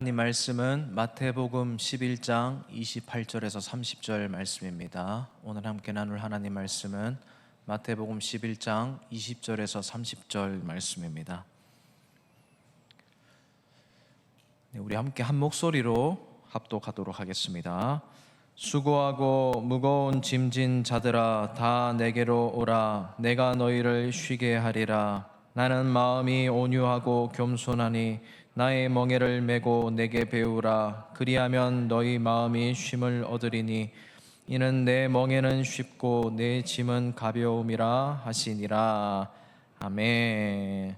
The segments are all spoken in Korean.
하나님 말씀은 마태복음 11장 28절에서 30절 말씀입니다. 오늘 함께 나눌 하나님 말씀은 마태복음 11장 20절에서 30절 말씀입니다. 우리 함께 한 목소리로 합독하도록 하겠습니다. 수고하고 무거운 짐진 자들아 다 내게로 오라. 내가 너희를 쉬게 하리라. 나는 마음이 온유하고 겸손하니 나의 멍에를 메고 내게 배우라. 그리하면 너희 마음이 쉼을 얻으리니 이는 내 멍에는 쉽고 내 짐은 가벼움이라 하시니라. 아멘.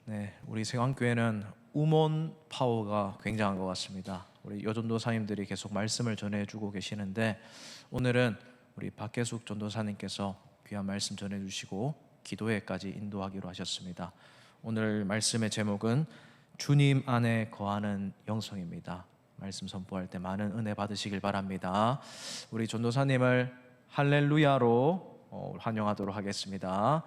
네, 우리 세광교회는 우몬 파워가 굉장한 것 같습니다. 우리 여전도사님들이 계속 말씀을 전해주고 계시는데 오늘은 우리 박계숙 전도사님께서 귀한 말씀 전해주시고 기도회까지 인도하기로 하셨습니다. 오늘 말씀의 제목은 주님 안에 거하는 영성입니다. 말씀 선포할 때 많은 은혜 받으시길 바랍니다. 우리 전도사님을 할렐루야로 환영하도록 하겠습니다.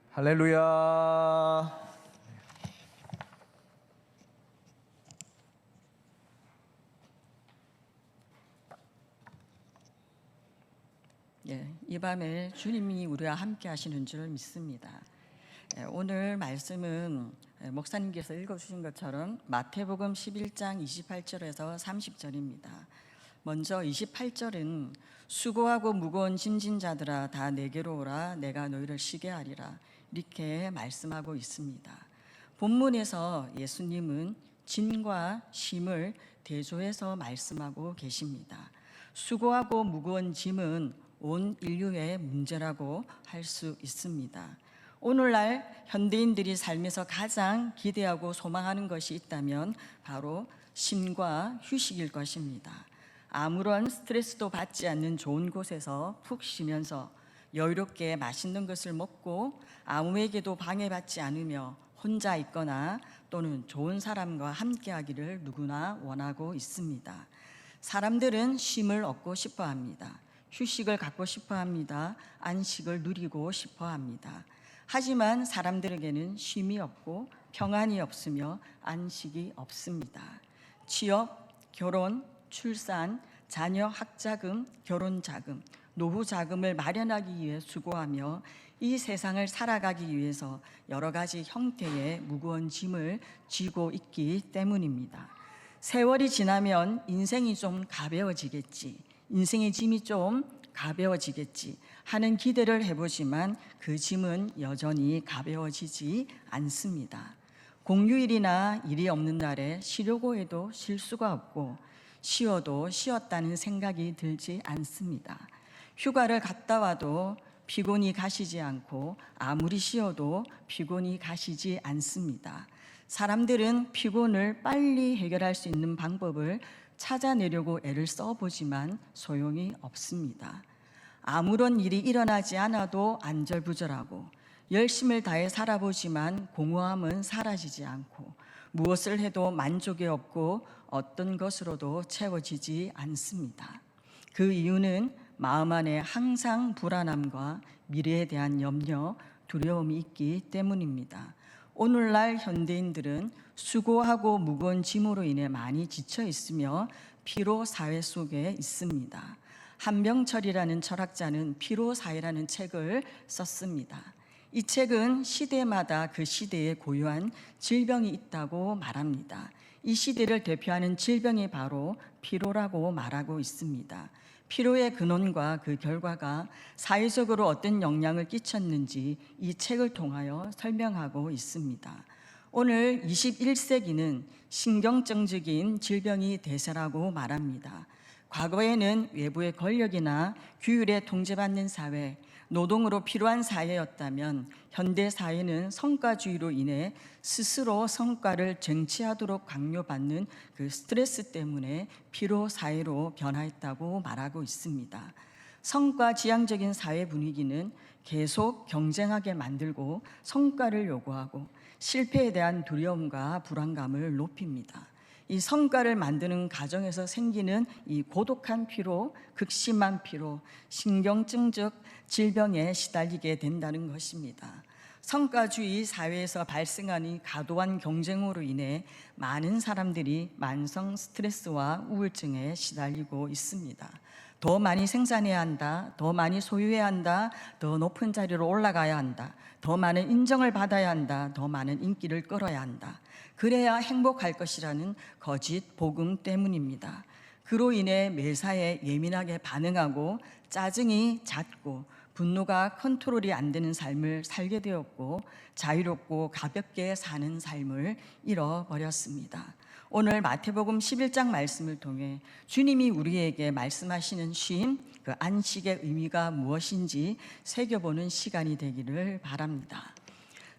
할렐루야. 이 밤에 주님이 우리와 함께 하시는 줄 믿습니다. 오늘 말씀은 목사님께서 읽어주신 것처럼 마태복음 11장 28절에서 30절입니다. 먼저 28절은 수고하고 무거운 짐진 자들아 다 내게로 오라. 내가 너희를 쉬게 하리라. 이렇게 말씀하고 있습니다. 본문에서 예수님은 짐과 쉼을 대조해서 말씀하고 계십니다. 수고하고 무거운 짐은 온 인류의 문제라고 할 수 있습니다. 오늘날 현대인들이 삶에서 가장 기대하고 소망하는 것이 있다면 바로 쉼과 휴식일 것입니다. 아무런 스트레스도 받지 않는 좋은 곳에서 푹 쉬면서 여유롭게 맛있는 것을 먹고 아무에게도 방해받지 않으며 혼자 있거나 또는 좋은 사람과 함께하기를 누구나 원하고 있습니다. 사람들은 쉼을 얻고 싶어 합니다. 휴식을 갖고 싶어 합니다. 안식을 누리고 싶어 합니다. 하지만 사람들에게는 쉼이 없고 평안이 없으며 안식이 없습니다. 취업, 결혼, 출산, 자녀 학자금, 결혼자금, 노후자금을 마련하기 위해 수고하며 이 세상을 살아가기 위해서 여러 가지 형태의 무거운 짐을 쥐고 있기 때문입니다. 세월이 지나면 인생이 좀 가벼워지겠지, 인생의 짐이 좀 가벼워지겠지 하는 기대를 해보지만 그 짐은 여전히 가벼워지지 않습니다. 공휴일이나 일이 없는 날에 쉬려고 해도 쉴 수가 없고 쉬어도 쉬었다는 생각이 들지 않습니다. 휴가를 갔다 와도 피곤이 가시지 않고 아무리 쉬어도 피곤이 가시지 않습니다. 사람들은 피곤을 빨리 해결할 수 있는 방법을 찾아내려고 애를 써보지만 소용이 없습니다. 아무런 일이 일어나지 않아도 안절부절하고 열심을 다해 살아보지만 공허함은 사라지지 않고 무엇을 해도 만족이 없고 어떤 것으로도 채워지지 않습니다. 그 이유는 마음 안에 항상 불안함과 미래에 대한 염려, 두려움이 있기 때문입니다. 오늘날 현대인들은 수고하고 무거운 짐으로 인해 많이 지쳐 있으며 피로 사회 속에 있습니다. 한병철이라는 철학자는 피로사회라는 책을 썼습니다. 이 책은 시대마다 그 시대에 고유한 질병이 있다고 말합니다. 이 시대를 대표하는 질병이 바로 피로라고 말하고 있습니다. 피로의 근원과 그 결과가 사회적으로 어떤 영향을 끼쳤는지 이 책을 통하여 설명하고 있습니다. 오늘 21세기는 신경증적인 질병이 대세라고 말합니다. 과거에는 외부의 권력이나 규율에 통제받는 사회, 노동으로 필요한 사회였다면 현대 사회는 성과주의로 인해 스스로 성과를 쟁취하도록 강요받는 그 스트레스 때문에 피로 사회로 변화했다고 말하고 있습니다. 성과 지향적인 사회 분위기는 계속 경쟁하게 만들고 성과를 요구하고 실패에 대한 두려움과 불안감을 높입니다. 이 성과를 만드는 과정에서 생기는 이 고독한 피로, 극심한 피로, 신경증적 질병에 시달리게 된다는 것입니다. 성과주의 사회에서 발생하는 과도한 경쟁으로 인해 많은 사람들이 만성 스트레스와 우울증에 시달리고 있습니다. 더 많이 생산해야 한다, 더 많이 소유해야 한다, 더 높은 자리로 올라가야 한다, 더 많은 인정을 받아야 한다, 더 많은 인기를 끌어야 한다. 그래야 행복할 것이라는 거짓 복음 때문입니다. 그로 인해 매사에 예민하게 반응하고 짜증이 잦고 분노가 컨트롤이 안 되는 삶을 살게 되었고 자유롭고 가볍게 사는 삶을 잃어버렸습니다. 오늘 마태복음 11장 말씀을 통해 주님이 우리에게 말씀하시는 쉼, 그 안식의 의미가 무엇인지 새겨보는 시간이 되기를 바랍니다.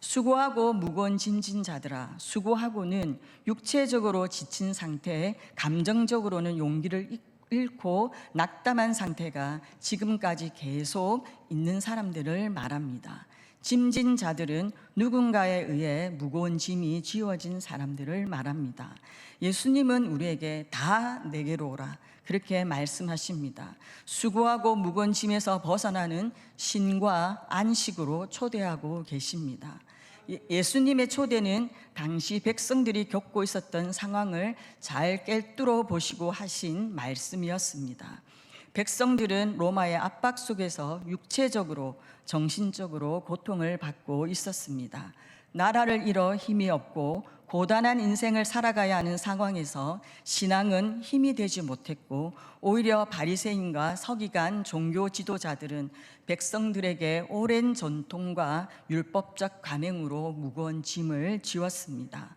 수고하고 무거운 짐진 자들아, 수고하고는 육체적으로 지친 상태에 감정적으로는 용기를 잃고 낙담한 상태가 지금까지 계속 있는 사람들을 말합니다. 짐진 자들은 누군가에 의해 무거운 짐이 지워진 사람들을 말합니다. 예수님은 우리에게 다 내게로 오라 그렇게 말씀하십니다. 수고하고 무거운 짐에서 벗어나는 신과 안식으로 초대하고 계십니다. 예수님의 초대는 당시 백성들이 겪고 있었던 상황을 잘 꿰뚫어 보시고 하신 말씀이었습니다. 백성들은 로마의 압박 속에서 육체적으로, 정신적으로 고통을 받고 있었습니다. 나라를 잃어 힘이 없고 고단한 인생을 살아가야 하는 상황에서 신앙은 힘이 되지 못했고 오히려 바리새인과 서기관 종교 지도자들은 백성들에게 오랜 전통과 율법적 관행으로 무거운 짐을 지웠습니다.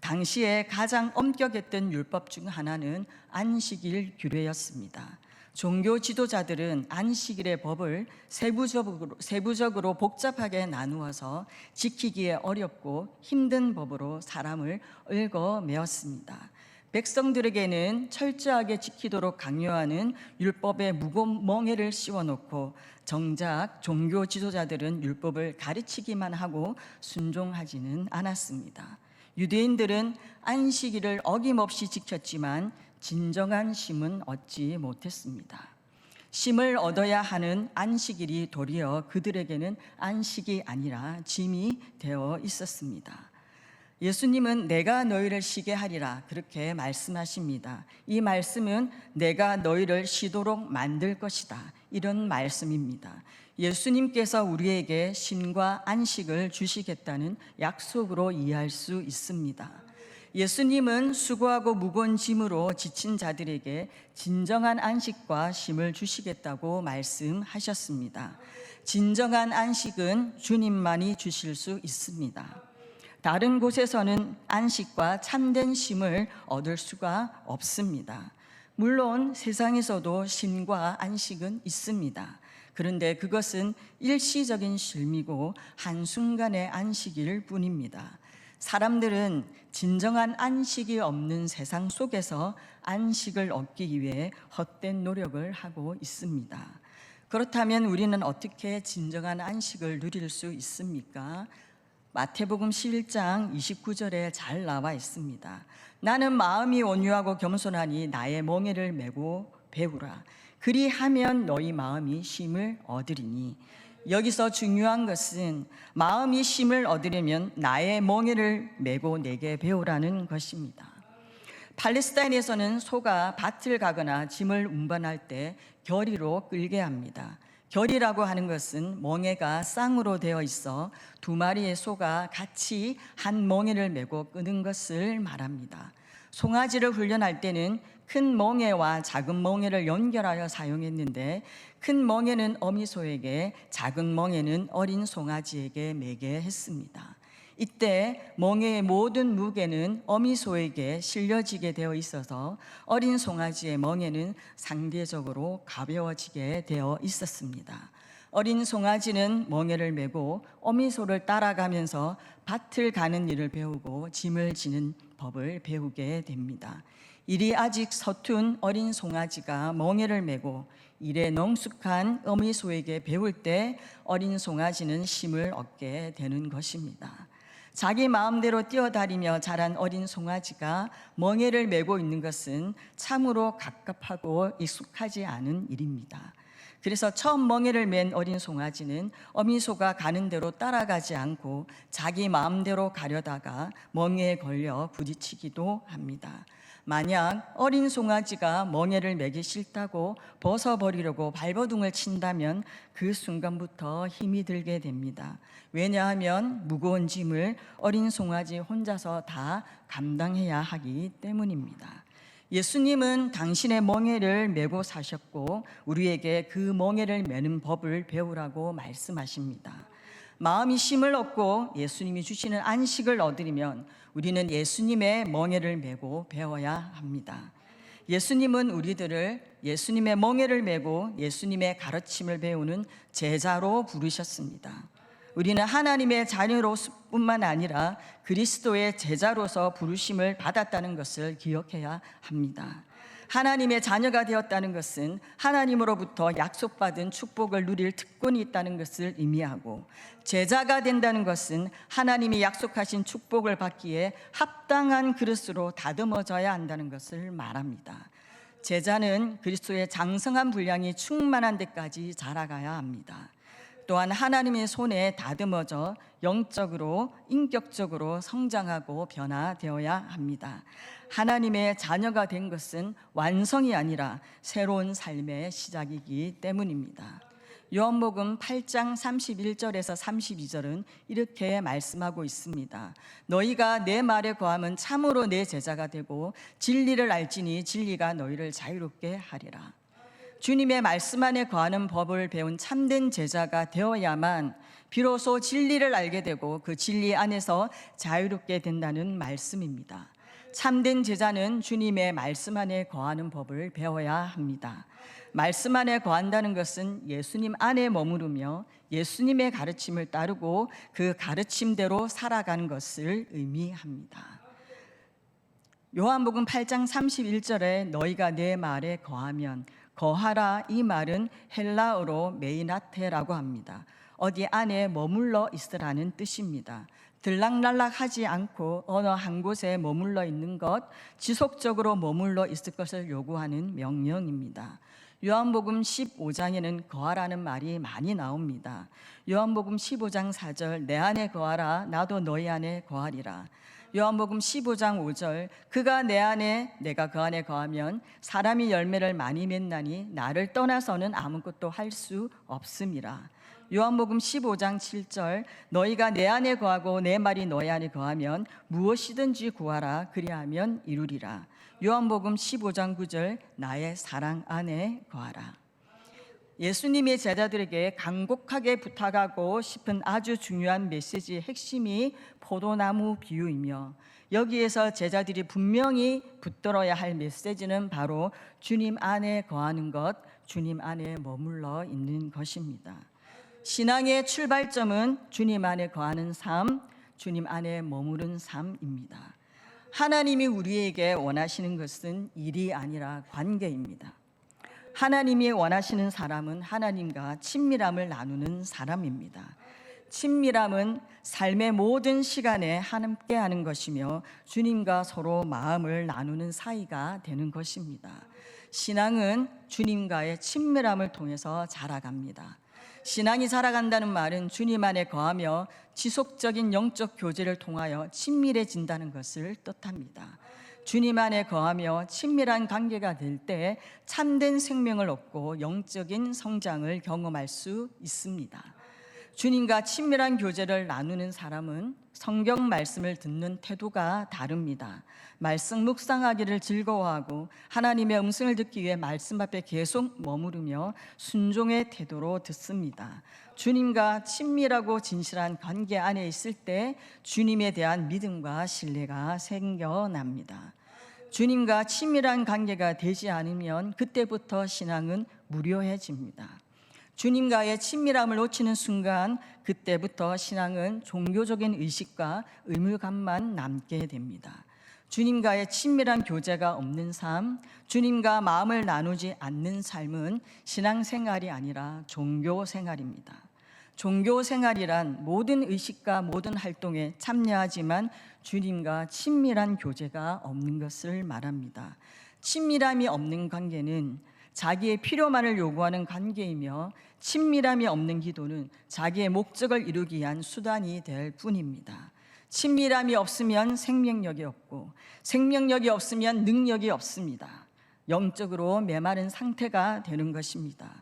당시에 가장 엄격했던 율법 중 하나는 안식일 규례였습니다. 종교 지도자들은 안식일의 법을 세부적으로 복잡하게 나누어서 지키기에 어렵고 힘든 법으로 사람을 얽어매었습니다. 백성들에게는 철저하게 지키도록 강요하는 율법에 무거운 멍에를 씌워놓고 정작 종교 지도자들은 율법을 가르치기만 하고 순종하지는 않았습니다. 유대인들은 안식일을 어김없이 지켰지만 진정한 쉼은 얻지 못했습니다. 쉼을 얻어야 하는 안식일이 도리어 그들에게는 안식이 아니라 짐이 되어 있었습니다. 예수님은 내가 너희를 쉬게 하리라 그렇게 말씀하십니다. 이 말씀은 내가 너희를 쉬도록 만들 것이다 이런 말씀입니다. 예수님께서 우리에게 쉼과 안식을 주시겠다는 약속으로 이해할 수 있습니다. 예수님은 수고하고 무거운 짐으로 지친 자들에게 진정한 안식과 쉼을 주시겠다고 말씀하셨습니다. 진정한 안식은 주님만이 주실 수 있습니다. 다른 곳에서는 안식과 참된 쉼을 얻을 수가 없습니다. 물론 세상에서도 쉼과 안식은 있습니다. 그런데 그것은 일시적인 쉼이고 한순간의 안식일 뿐입니다. 사람들은 진정한 안식이 없는 세상 속에서 안식을 얻기 위해 헛된 노력을 하고 있습니다. 그렇다면 우리는 어떻게 진정한 안식을 누릴 수 있습니까? 마태복음 11장 29절에 잘 나와 있습니다. 나는 마음이 온유하고 겸손하니 나의 멍에를 메고 배우라. 그리하면 너희 마음이 쉼을 얻으리니. 여기서 중요한 것은 마음이 쉼을 얻으려면 나의 멍에를 메고 내게 배우라는 것입니다. 팔레스타인에서는 소가 밭을 가거나 짐을 운반할 때 겨리로 끌게 합니다. 겨리라고 하는 것은 멍에가 쌍으로 되어 있어 두 마리의 소가 같이 한 멍에를 메고 끄는 것을 말합니다. 송아지를 훈련할 때는 큰 멍에와 작은 멍에를 연결하여 사용했는데 큰 멍에는 어미소에게 작은 멍에는 어린 송아지에게 매게 했습니다. 이때 멍에의 모든 무게는 어미소에게 실려지게 되어 있어서 어린 송아지의 멍에는 상대적으로 가벼워지게 되어 있었습니다. 어린 송아지는 멍에를 메고 어미소를 따라가면서 밭을 가는 일을 배우고 짐을 지는 법을 배우게 됩니다. 일이 아직 서툰 어린 송아지가 멍에를 메고 일에 능숙한 어미소에게 배울 때 어린 송아지는 쉼을 얻게 되는 것입니다. 자기 마음대로 뛰어다니며 자란 어린 송아지가 멍에를 메고 있는 것은 참으로 갑갑하고 익숙하지 않은 일입니다. 그래서 처음 멍에를 맨 어린 송아지는 어미소가 가는 대로 따라가지 않고 자기 마음대로 가려다가 멍에에 걸려 부딪히기도 합니다. 만약 어린 송아지가 멍에를 매기 싫다고 벗어버리려고 발버둥을 친다면 그 순간부터 힘이 들게 됩니다. 왜냐하면 무거운 짐을 어린 송아지 혼자서 다 감당해야 하기 때문입니다. 예수님은 당신의 멍에를 메고 사셨고 우리에게 그 멍에를 메는 법을 배우라고 말씀하십니다. 마음이 쉼을 얻고 예수님이 주시는 안식을 얻으려면 우리는 예수님의 멍에를 메고 배워야 합니다. 예수님은 우리들을 예수님의 멍에를 메고 예수님의 가르침을 배우는 제자로 부르셨습니다. 우리는 하나님의 자녀로뿐만 아니라 그리스도의 제자로서 부르심을 받았다는 것을 기억해야 합니다. 하나님의 자녀가 되었다는 것은 하나님으로부터 약속받은 축복을 누릴 특권이 있다는 것을 의미하고, 제자가 된다는 것은 하나님이 약속하신 축복을 받기에 합당한 그릇으로 다듬어져야 한다는 것을 말합니다. 제자는 그리스도의 장성한 분량이 충만한 데까지 자라가야 합니다. 또한 하나님의 손에 다듬어져 영적으로 인격적으로 성장하고 변화되어야 합니다. 하나님의 자녀가 된 것은 완성이 아니라 새로운 삶의 시작이기 때문입니다. 요한복음 8장 31절에서 32절은 이렇게 말씀하고 있습니다. 너희가 내 말에 거하면 참으로 내 제자가 되고 진리를 알지니 진리가 너희를 자유롭게 하리라. 주님의 말씀 안에 거하는 법을 배운 참된 제자가 되어야만 비로소 진리를 알게 되고 그 진리 안에서 자유롭게 된다는 말씀입니다. 참된 제자는 주님의 말씀 안에 거하는 법을 배워야 합니다. 말씀 안에 거한다는 것은 예수님 안에 머무르며 예수님의 가르침을 따르고 그 가르침대로 살아가는 것을 의미합니다. 요한복음 8장 31절에 너희가 내 말에 거하면, 거하라 이 말은 헬라어로 메이나테라고 합니다. 어디 안에 머물러 있으라는 뜻입니다. 들락날락하지 않고 어느 한 곳에 머물러 있는 것, 지속적으로 머물러 있을 것을 요구하는 명령입니다. 요한복음 15장에는 거하라는 말이 많이 나옵니다. 요한복음 15장 4절 내 안에 거하라 나도 너희 안에 거하리라. 요한복음 15장 5절 그가 내 안에 내가 그 안에 거하면 사람이 열매를 많이 맺나니 나를 떠나서는 아무것도 할 수 없음이라. 요한복음 15장 7절 너희가 내 안에 거하고 내 말이 너희 안에 거하면 무엇이든지 구하라 그리하면 이루리라. 요한복음 15장 9절 나의 사랑 안에 거하라. 예수님의 제자들에게 간곡하게 부탁하고 싶은 아주 중요한 메시지의 핵심이 포도나무 비유이며, 여기에서 제자들이 분명히 붙들어야 할 메시지는 바로 주님 안에 거하는 것, 주님 안에 머물러 있는 것입니다. 신앙의 출발점은 주님 안에 거하는 삶, 주님 안에 머무른 삶입니다. 하나님이 우리에게 원하시는 것은 일이 아니라 관계입니다. 하나님이 원하시는 사람은 하나님과 친밀함을 나누는 사람입니다. 친밀함은 삶의 모든 시간에 함께하는 것이며 주님과 서로 마음을 나누는 사이가 되는 것입니다. 신앙은 주님과의 친밀함을 통해서 자라갑니다. 신앙이 자라간다는 말은 주님 안에 거하며 지속적인 영적 교제를 통하여 친밀해진다는 것을 뜻합니다. 주님 안에 거하며 친밀한 관계가 될 때 참된 생명을 얻고 영적인 성장을 경험할 수 있습니다. 주님과 친밀한 교제를 나누는 사람은 성경 말씀을 듣는 태도가 다릅니다. 말씀 묵상하기를 즐거워하고 하나님의 음성을 듣기 위해 말씀 앞에 계속 머무르며 순종의 태도로 듣습니다. 주님과 친밀하고 진실한 관계 안에 있을 때 주님에 대한 믿음과 신뢰가 생겨납니다. 주님과 친밀한 관계가 되지 않으면 그때부터 신앙은 무료해집니다. 주님과의 친밀함을 놓치는 순간 그때부터 신앙은 종교적인 의식과 의무감만 남게 됩니다. 주님과의 친밀한 교제가 없는 삶, 주님과 마음을 나누지 않는 삶은 신앙생활이 아니라 종교생활입니다. 종교생활이란 모든 의식과 모든 활동에 참여하지만 주님과 친밀한 교제가 없는 것을 말합니다. 친밀함이 없는 관계는 자기의 필요만을 요구하는 관계이며 친밀함이 없는 기도는 자기의 목적을 이루기 위한 수단이 될 뿐입니다. 친밀함이 없으면 생명력이 없고 생명력이 없으면 능력이 없습니다. 영적으로 메마른 상태가 되는 것입니다.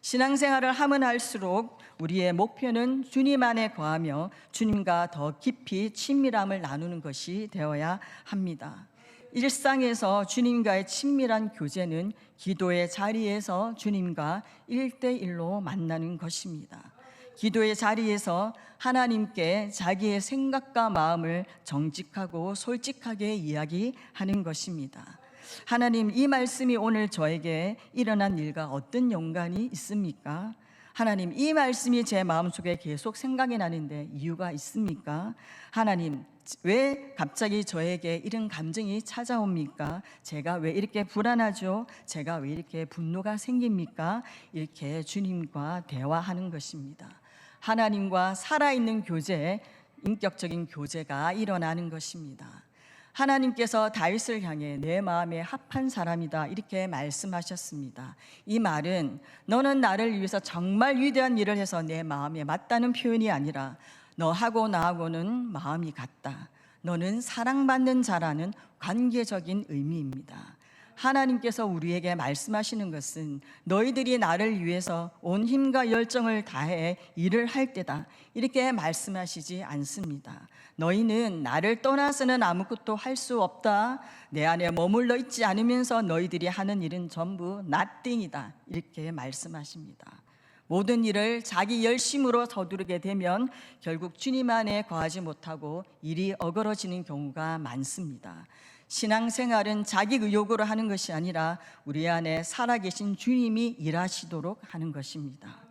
신앙생활을 하면 할수록 우리의 목표는 주님 안에 거하며 주님과 더 깊이 친밀함을 나누는 것이 되어야 합니다. 일상에서 주님과의 친밀한 교제는 기도의 자리에서 주님과 1대1로 만나는 것입니다. 기도의 자리에서 하나님께 자기의 생각과 마음을 정직하고 솔직하게 이야기하는 것입니다. 하나님, 이 말씀이 오늘 저에게 일어난 일과 어떤 연관이 있습니까? 하나님, 이 말씀이 제 마음속에 계속 생각이 나는데 이유가 있습니까? 하나님, 왜 갑자기 저에게 이런 감정이 찾아옵니까? 제가 왜 이렇게 불안하죠? 제가 왜 이렇게 분노가 생깁니까? 이렇게 주님과 대화하는 것입니다. 하나님과 살아있는 교제, 인격적인 교제가 일어나는 것입니다. 하나님께서 다윗을 향해 내 마음에 합한 사람이다 이렇게 말씀하셨습니다. 이 말은 너는 나를 위해서 정말 위대한 일을 해서 내 마음에 맞다는 표현이 아니라 너하고 나하고는 마음이 같다. 너는 사랑받는 자라는 관계적인 의미입니다. 하나님께서 우리에게 말씀하시는 것은 너희들이 나를 위해서 온 힘과 열정을 다해 일을 할 때다 이렇게 말씀하시지 않습니다. 너희는 나를 떠나서는 아무것도 할 수 없다. 내 안에 머물러 있지 않으면서 너희들이 하는 일은 전부 nothing이다 이렇게 말씀하십니다. 모든 일을 자기 열심으로 서두르게 되면 결국 주님 안에 거하지 못하고 일이 어그러지는 경우가 많습니다. 신앙생활은 자기 의욕으로 하는 것이 아니라 우리 안에 살아계신 주님이 일하시도록 하는 것입니다.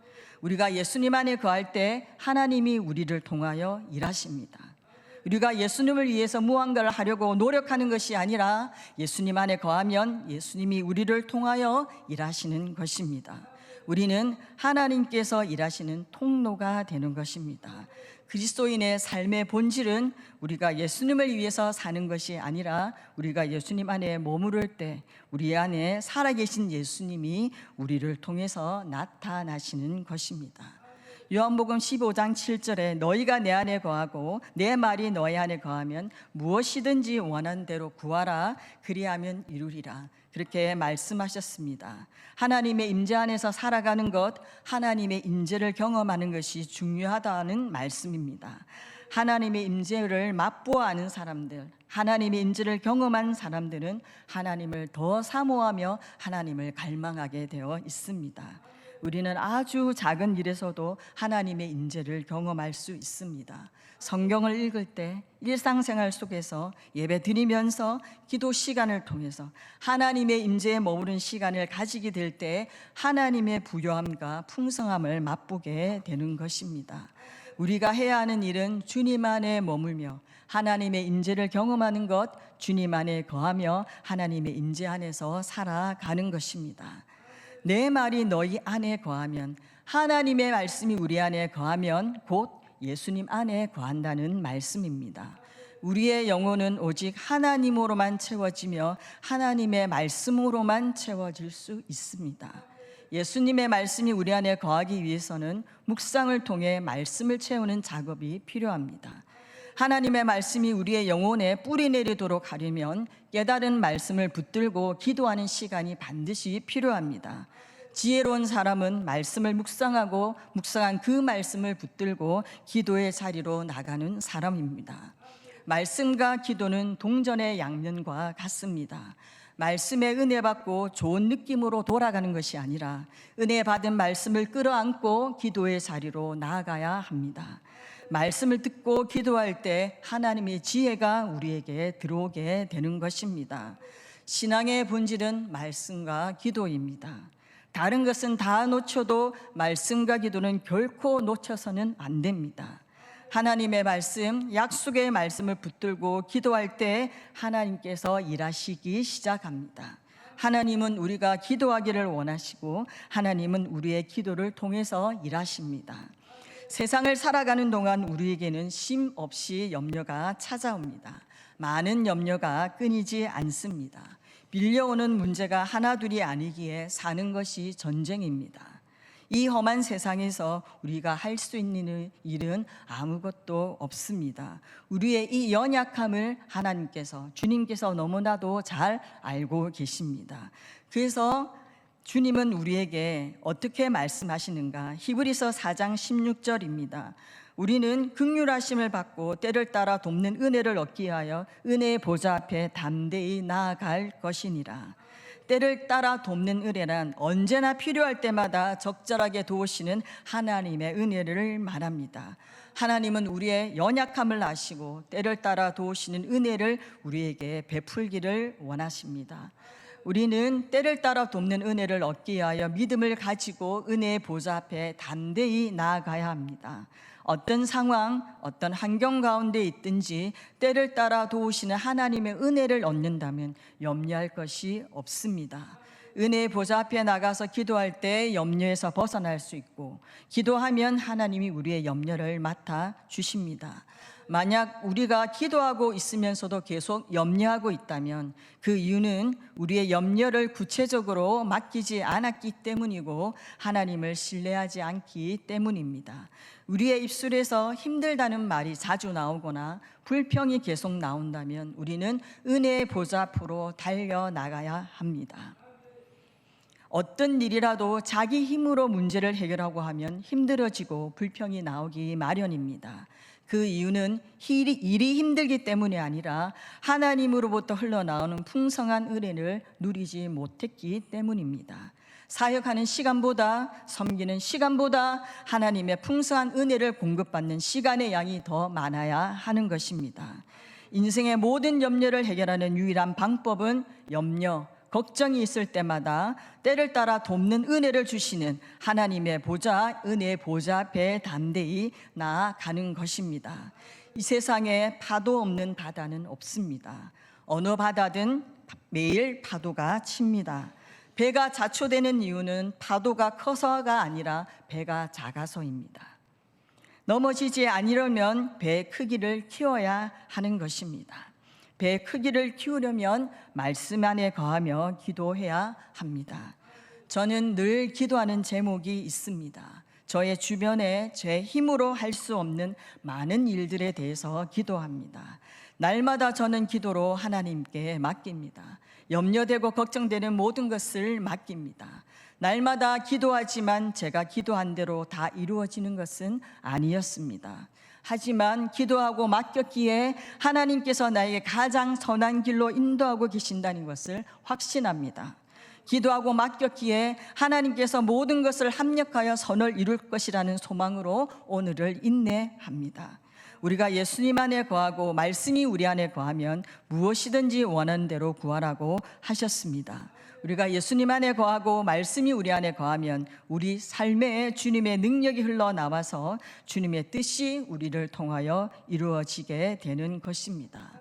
우리가 예수님 안에 거할 때 하나님이 우리를 통하여 일하십니다. 우리가 예수님을 위해서 무언가를 하려고 노력하는 것이 아니라 예수님 안에 거하면 예수님이 우리를 통하여 일하시는 것입니다. 우리는 하나님께서 일하시는 통로가 되는 것입니다. 그리스도인의 삶의 본질은 우리가 예수님을 위해서 사는 것이 아니라 우리가 예수님 안에 머무를 때 우리 안에 살아계신 예수님이 우리를 통해서 나타나시는 것입니다. 요한복음 15장 7절에 너희가 내 안에 거하고 내 말이 너희 안에 거하면 무엇이든지 원하는 대로 구하라 그리하면 이루리라 그렇게 말씀하셨습니다. 하나님의 임재 안에서 살아가는 것, 하나님의 임재를 경험하는 것이 중요하다는 말씀입니다. 하나님의 임재를 맛보아 아는 사람들, 하나님의 임재를 경험한 사람들은 하나님을 더 사모하며 하나님을 갈망하게 되어 있습니다. 우리는 아주 작은 일에서도 하나님의 임재를 경험할 수 있습니다. 성경을 읽을 때, 일상생활 속에서 예배 드리면서 기도 시간을 통해서 하나님의 임재에 머무른 시간을 가지게 될 때 하나님의 부요함과 풍성함을 맛보게 되는 것입니다. 우리가 해야 하는 일은 주님 안에 머물며 하나님의 임재를 경험하는 것, 주님 안에 거하며 하나님의 임재 안에서 살아가는 것입니다. 내 말이 너희 안에 거하면, 하나님의 말씀이 우리 안에 거하면 곧 예수님 안에 거한다는 말씀입니다. 우리의 영혼은 오직 하나님으로만 채워지며 하나님의 말씀으로만 채워질 수 있습니다. 예수님의 말씀이 우리 안에 거하기 위해서는 묵상을 통해 말씀을 채우는 작업이 필요합니다. 하나님의 말씀이 우리의 영혼에 뿌리 내리도록 하려면 깨달은 말씀을 붙들고 기도하는 시간이 반드시 필요합니다. 지혜로운 사람은 말씀을 묵상하고 묵상한 그 말씀을 붙들고 기도의 자리로 나가는 사람입니다. 말씀과 기도는 동전의 양면과 같습니다. 말씀에 은혜 받고 좋은 느낌으로 돌아가는 것이 아니라 은혜 받은 말씀을 끌어안고 기도의 자리로 나아가야 합니다. 말씀을 듣고 기도할 때 하나님의 지혜가 우리에게 들어오게 되는 것입니다. 신앙의 본질은 말씀과 기도입니다. 다른 것은 다 놓쳐도 말씀과 기도는 결코 놓쳐서는 안 됩니다. 하나님의 말씀, 약속의 말씀을 붙들고 기도할 때 하나님께서 일하시기 시작합니다. 하나님은 우리가 기도하기를 원하시고 하나님은 우리의 기도를 통해서 일하십니다. 세상을 살아가는 동안 우리에게는 쉼 없이 염려가 찾아옵니다. 많은 염려가 끊이지 않습니다. 밀려오는 문제가 하나둘이 아니기에 사는 것이 전쟁입니다. 이 험한 세상에서 우리가 할 수 있는 일은 아무것도 없습니다. 우리의 이 연약함을 하나님께서, 주님께서 너무나도 잘 알고 계십니다. 그래서 주님은 우리에게 어떻게 말씀하시는가? 히브리서 4장 16절입니다. 우리는 긍휼하심을 받고 때를 따라 돕는 은혜를 얻기 위하여 은혜의 보좌 앞에 담대히 나아갈 것이니라. 때를 따라 돕는 은혜란 언제나 필요할 때마다 적절하게 도우시는 하나님의 은혜를 말합니다. 하나님은 우리의 연약함을 아시고 때를 따라 도우시는 은혜를 우리에게 베풀기를 원하십니다. 우리는 때를 따라 돕는 은혜를 얻기 위하여 믿음을 가지고 은혜의 보좌 앞에 담대히 나아가야 합니다. 어떤 상황, 어떤 환경 가운데 있든지 때를 따라 도우시는 하나님의 은혜를 얻는다면 염려할 것이 없습니다. 은혜의 보좌 앞에 나가서 기도할 때 염려에서 벗어날 수 있고, 기도하면 하나님이 우리의 염려를 맡아 주십니다. 만약 우리가 기도하고 있으면서도 계속 염려하고 있다면 그 이유는 우리의 염려를 구체적으로 맡기지 않았기 때문이고 하나님을 신뢰하지 않기 때문입니다. 우리의 입술에서 힘들다는 말이 자주 나오거나 불평이 계속 나온다면 우리는 은혜의 보좌 앞으로 달려나가야 합니다. 어떤 일이라도 자기 힘으로 문제를 해결하고 하면 힘들어지고 불평이 나오기 마련입니다. 그 이유는 일이 힘들기 때문이 아니라 하나님으로부터 흘러나오는 풍성한 은혜를 누리지 못했기 때문입니다. 사역하는 시간보다, 섬기는 시간보다 하나님의 풍성한 은혜를 공급받는 시간의 양이 더 많아야 하는 것입니다. 인생의 모든 염려를 해결하는 유일한 방법은 염려, 걱정이 있을 때마다 때를 따라 돕는 은혜를 주시는 하나님의 보좌, 은혜의 보좌 앞에 담대히 나아가는 것입니다. 이 세상에 파도 없는 바다는 없습니다. 어느 바다든 매일 파도가 칩니다. 배가 자초되는 이유는 파도가 커서가 아니라 배가 작아서입니다. 넘어지지 않으려면 배의 크기를 키워야 하는 것입니다. 배의 크기를 키우려면 말씀 안에 거하며 기도해야 합니다. 저는 늘 기도하는 제목이 있습니다. 저의 주변에 제 힘으로 할 수 없는 많은 일들에 대해서 기도합니다. 날마다 저는 기도로 하나님께 맡깁니다. 염려되고 걱정되는 모든 것을 맡깁니다. 날마다 기도하지만 제가 기도한 대로 다 이루어지는 것은 아니었습니다. 하지만 기도하고 맡겼기에 하나님께서 나에게 가장 선한 길로 인도하고 계신다는 것을 확신합니다. 기도하고 맡겼기에 하나님께서 모든 것을 합력하여 선을 이룰 것이라는 소망으로 오늘을 인내합니다. 우리가 예수님 안에 거하고 말씀이 우리 안에 거하면 무엇이든지 원하는 대로 구하라고 하셨습니다. 우리가 예수님 안에 거하고 말씀이 우리 안에 거하면 우리 삶에 주님의 능력이 흘러나와서 주님의 뜻이 우리를 통하여 이루어지게 되는 것입니다.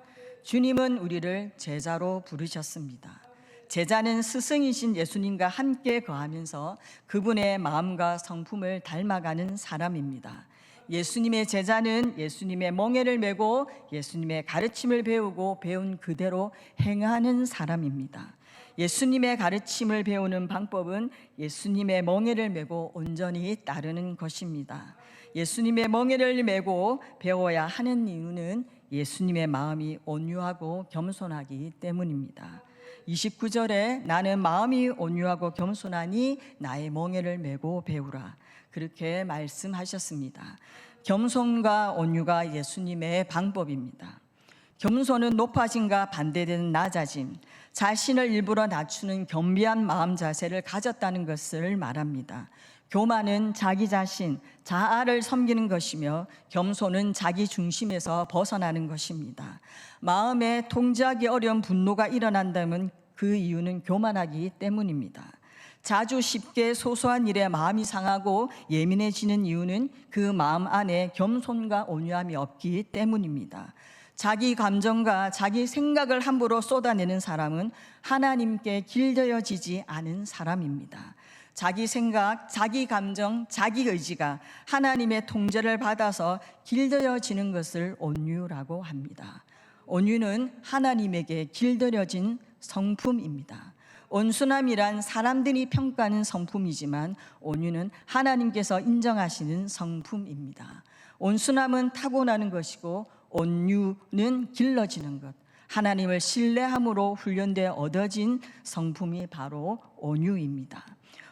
주님은 우리를 제자로 부르셨습니다. 제자는 스승이신 예수님과 함께 거하면서 그분의 마음과 성품을 닮아가는 사람입니다. 예수님의 제자는 예수님의 멍에를 메고 예수님의 가르침을 배우고 배운 그대로 행하는 사람입니다. 예수님의 가르침을 배우는 방법은 예수님의 멍에를 메고 온전히 따르는 것입니다. 예수님의 멍에를 메고 배워야 하는 이유는 예수님의 마음이 온유하고 겸손하기 때문입니다. 29절에 나는 마음이 온유하고 겸손하니 나의 멍에를 메고 배우라, 그렇게 말씀하셨습니다. 겸손과 온유가 예수님의 방법입니다. 겸손은 높아짐과 반대되는 낮아짐, 자신을 일부러 낮추는 겸비한 마음 자세를 가졌다는 것을 말합니다. 교만은 자기 자신, 자아를 섬기는 것이며 겸손은 자기 중심에서 벗어나는 것입니다. 마음에 통제하기 어려운 분노가 일어난다면 그 이유는 교만하기 때문입니다. 자주 쉽게 소소한 일에 마음이 상하고 예민해지는 이유는 그 마음 안에 겸손과 온유함이 없기 때문입니다. 자기 감정과 자기 생각을 함부로 쏟아내는 사람은 하나님께 길들여지지 않은 사람입니다. 자기 생각, 자기 감정, 자기 의지가 하나님의 통제를 받아서 길들여지는 것을 온유라고 합니다. 온유는 하나님에게 길들여진 성품입니다. 온순함이란 사람들이 평가하는 성품이지만 온유는 하나님께서 인정하시는 성품입니다. 온순함은 타고나는 것이고 온유는 길러지는 것, 하나님을 신뢰함으로 훈련되어 얻어진 성품이 바로 온유입니다.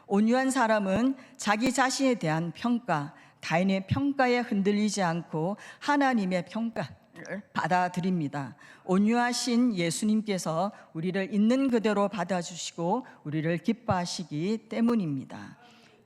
온유한 사람은 자기 자신에 대한 평가, 타인의 평가에 흔들리지 않고 하나님의 평가를 받아들입니다. 온유하신 예수님께서 우리를 있는 그대로 받아주시고 우리를 기뻐하시기 때문입니다.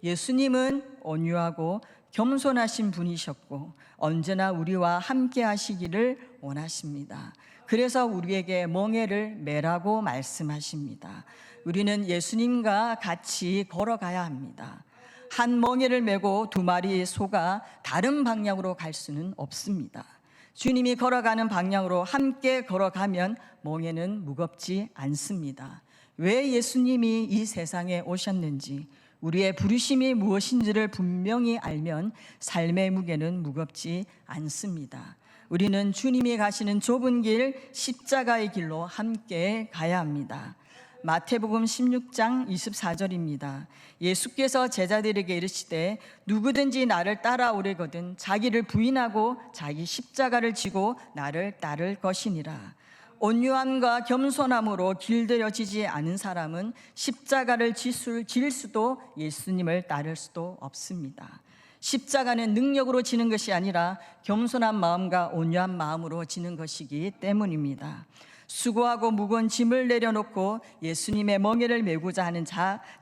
예수님은 온유하고 겸손하신 분이셨고 언제나 우리와 함께 하시기를 원하십니다. 그래서 우리에게 멍에를 매라고 말씀하십니다. 우리는 예수님과 같이 걸어가야 합니다. 한 멍에를 메고 두 마리의 소가 다른 방향으로 갈 수는 없습니다. 주님이 걸어가는 방향으로 함께 걸어가면 멍에는 무겁지 않습니다. 왜 예수님이 이 세상에 오셨는지, 우리의 부르심이 무엇인지를 분명히 알면 삶의 무게는 무겁지 않습니다. 우리는 주님이 가시는 좁은 길, 십자가의 길로 함께 가야 합니다. 마태복음 16장 24절입니다. 예수께서 제자들에게 이르시되 누구든지 나를 따라오려거든 자기를 부인하고 자기 십자가를 지고 나를 따를 것이니라. 온유함과 겸손함으로 길들여지지 않은 사람은 십자가를 질 수도 예수님을 따를 수도 없습니다. 십자가는 능력으로 지는 것이 아니라 겸손한 마음과 온유한 마음으로 지는 것이기 때문입니다. 수고하고 무거운 짐을 내려놓고 예수님의 멍에를 메고자 하는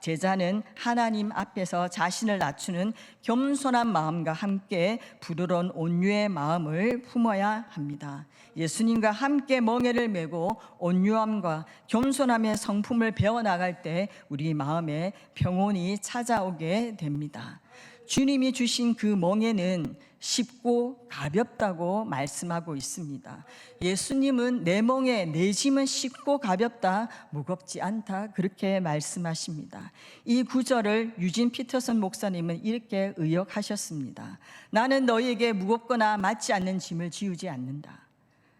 제자는 하나님 앞에서 자신을 낮추는 겸손한 마음과 함께 부드러운 온유의 마음을 품어야 합니다. 예수님과 함께 멍에를 메고 온유함과 겸손함의 성품을 배워나갈 때 우리 마음에 평온이 찾아오게 됩니다. 주님이 주신 그 멍에는 쉽고 가볍다고 말씀하고 있습니다. 예수님은 내 멍에 내 짐은 쉽고 가볍다, 무겁지 않다, 그렇게 말씀하십니다. 이 구절을 유진 피터슨 목사님은 이렇게 의역하셨습니다. 나는 너희에게 무겁거나 맞지 않는 짐을 지우지 않는다.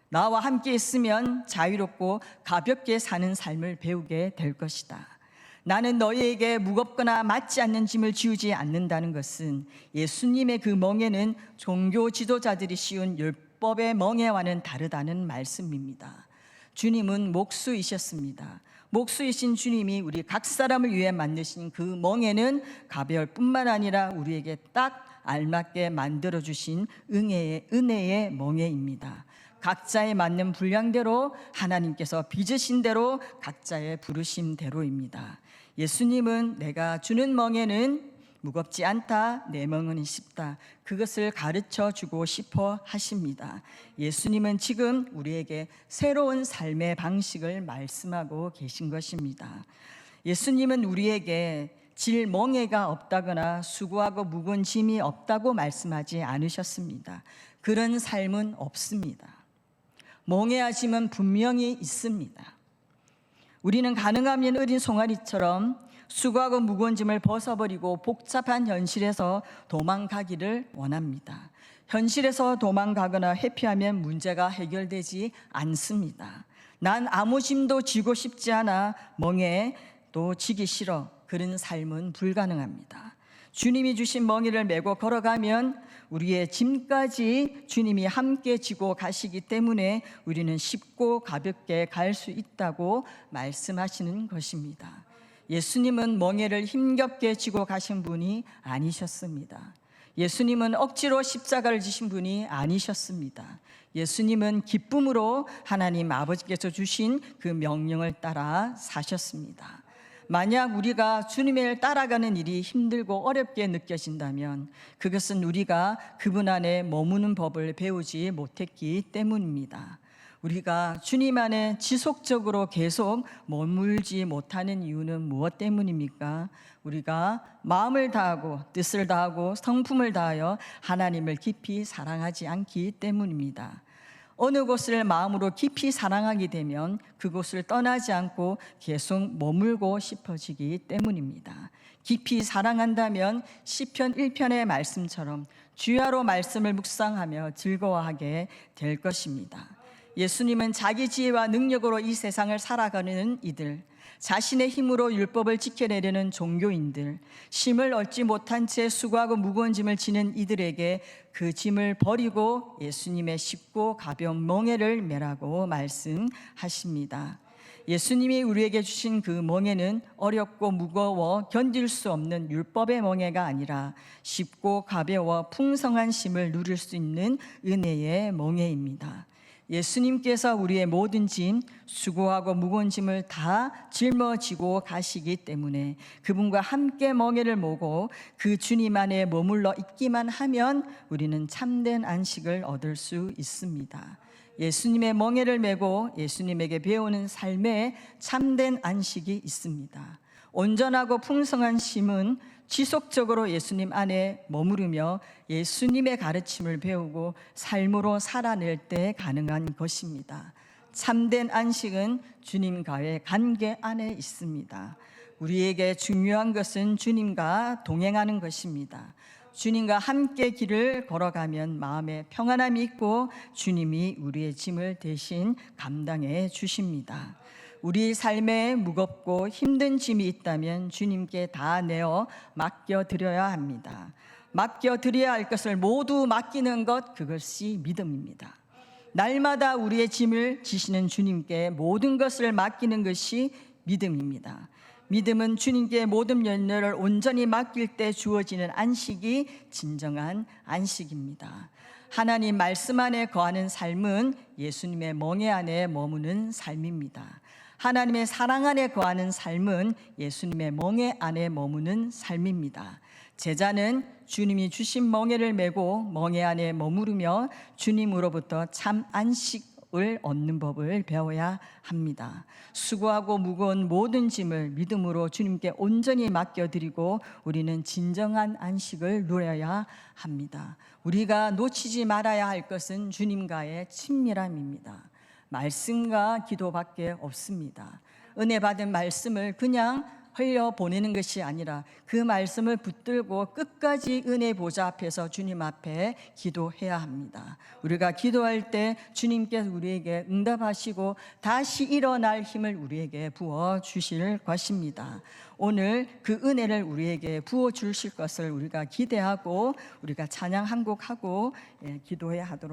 나와 함께 있으면 자유롭고 가볍게 사는 삶을 배우게 될 것이다. 나는 너희에게 무겁거나 맞지 않는 짐을 지우지 않는다는 것은 예수님의 그 멍에는 종교 지도자들이 씌운 율법의 멍에와는 다르다는 말씀입니다. 주님은 목수이셨습니다. 목수이신 주님이 우리 각 사람을 위해 만드신 그 멍에는 가벼울 뿐만 아니라 우리에게 딱 알맞게 만들어주신 은혜의 멍에입니다. 각자에 맞는 분량대로 하나님께서 빚으신 대로 각자의 부르심대로입니다. 예수님은 내가 주는 멍에는 무겁지 않다, 내 멍에는 쉽다, 그것을 가르쳐 주고 싶어 하십니다. 예수님은 지금 우리에게 새로운 삶의 방식을 말씀하고 계신 것입니다. 예수님은 우리에게 질 멍에가 없다거나 수고하고 무거운 짐이 없다고 말씀하지 않으셨습니다. 그런 삶은 없습니다. 멍해하심은 분명히 있습니다. 우리는 가능하면 어린 송아리처럼 수고하고 무거운 짐을 벗어버리고 복잡한 현실에서 도망가기를 원합니다. 현실에서 도망가거나 회피하면 문제가 해결되지 않습니다. 난 아무 짐도 지고 싶지 않아, 멍에도 지기 싫어, 그런 삶은 불가능합니다. 주님이 주신 멍에를 메고 걸어가면 우리의 짐까지 주님이 함께 지고 가시기 때문에 우리는 쉽고 가볍게 갈 수 있다고 말씀하시는 것입니다. 예수님은 멍에를 힘겹게 지고 가신 분이 아니셨습니다. 예수님은 억지로 십자가를 지신 분이 아니셨습니다. 예수님은 기쁨으로 하나님 아버지께서 주신 그 명령을 따라 사셨습니다. 만약 우리가 주님을 따라가는 일이 힘들고 어렵게 느껴진다면 그것은 우리가 그분 안에 머무는 법을 배우지 못했기 때문입니다. 우리가 주님 안에 지속적으로 계속 머물지 못하는 이유는 무엇 때문입니까? 우리가 마음을 다하고 뜻을 다하고 성품을 다하여 하나님을 깊이 사랑하지 않기 때문입니다. 어느 곳을 마음으로 깊이 사랑하게 되면 그곳을 떠나지 않고 계속 머물고 싶어지기 때문입니다. 깊이 사랑한다면 시편 1편의 말씀처럼 주야로 말씀을 묵상하며 즐거워하게 될 것입니다. 예수님은 자기 지혜와 능력으로 이 세상을 살아가는 이들, 자신의 힘으로 율법을 지켜내려는 종교인들, 쉼을 얻지 못한 채 수고하고 무거운 짐을 지는 이들에게 그 짐을 버리고 예수님의 쉽고 가벼운 멍에를 메라고 말씀하십니다. 예수님이 우리에게 주신 그 멍에는 어렵고 무거워 견딜 수 없는 율법의 멍에가 아니라 쉽고 가벼워 풍성한 쉼을 누릴 수 있는 은혜의 멍에입니다. 예수님께서 우리의 모든 짐, 수고하고 무거운 짐을 다 짊어지고 가시기 때문에 그분과 함께 멍에를 모고 그 주님 안에 머물러 있기만 하면 우리는 참된 안식을 얻을 수 있습니다. 예수님의 멍에를 메고 예수님에게 배우는 삶에 참된 안식이 있습니다. 온전하고 풍성한 쉼은 지속적으로 예수님 안에 머무르며 예수님의 가르침을 배우고 삶으로 살아낼 때 가능한 것입니다. 참된 안식은 주님과의 관계 안에 있습니다. 우리에게 중요한 것은 주님과 동행하는 것입니다. 주님과 함께 길을 걸어가면 마음에 평안함이 있고 주님이 우리의 짐을 대신 감당해 주십니다. 우리 삶에 무겁고 힘든 짐이 있다면 주님께 다 내어 맡겨드려야 합니다. 맡겨드려야 할 것을 모두 맡기는 것, 그것이 믿음입니다. 날마다 우리의 짐을 지시는 주님께 모든 것을 맡기는 것이 믿음입니다. 믿음은 주님께 모든 연료를 온전히 맡길 때 주어지는 안식이 진정한 안식입니다. 하나님 말씀 안에 거하는 삶은 예수님의 멍에 안에 머무는 삶입니다. 하나님의 사랑 안에 거하는 삶은 예수님의 멍에 안에 머무는 삶입니다. 제자는 주님이 주신 멍에를 메고 멍에 안에 머무르며 주님으로부터 참 안식을 얻는 법을 배워야 합니다. 수고하고 무거운 모든 짐을 믿음으로 주님께 온전히 맡겨드리고 우리는 진정한 안식을 누려야 합니다. 우리가 놓치지 말아야 할 것은 주님과의 친밀함입니다. 말씀과 기도밖에 없습니다. 은혜 받은 말씀을 그냥 흘려보내는 것이 아니라 그 말씀을 붙들고 끝까지 은혜 보좌 앞에서 주님 앞에 기도해야 합니다. 우리가 기도할 때 주님께서 우리에게 응답하시고 다시 일어날 힘을 우리에게 부어주실 것입니다. 오늘 그 은혜를 우리에게 부어주실 것을 우리가 기대하고 우리가 찬양 한 곡 하고 기도해야 하도록